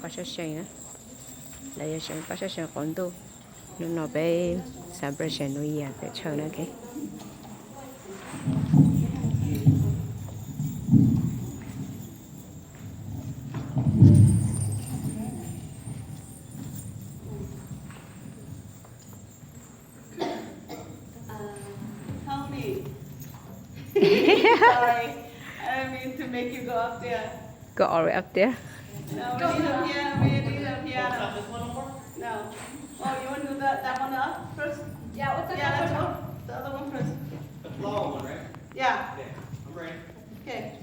passagier là giờ xem passagier còn tu nó bé sao passagier nuôi à để chờ nó cái Help me. Sorry. I don't mean to make you go up there. go all the way up there. No, we need up here. We need up here. No. Oh, you want to do that one up first? Yeah, what's Yeah, that's one. The other one first. The long one, right? Yeah. Okay, I'm ready. Okay.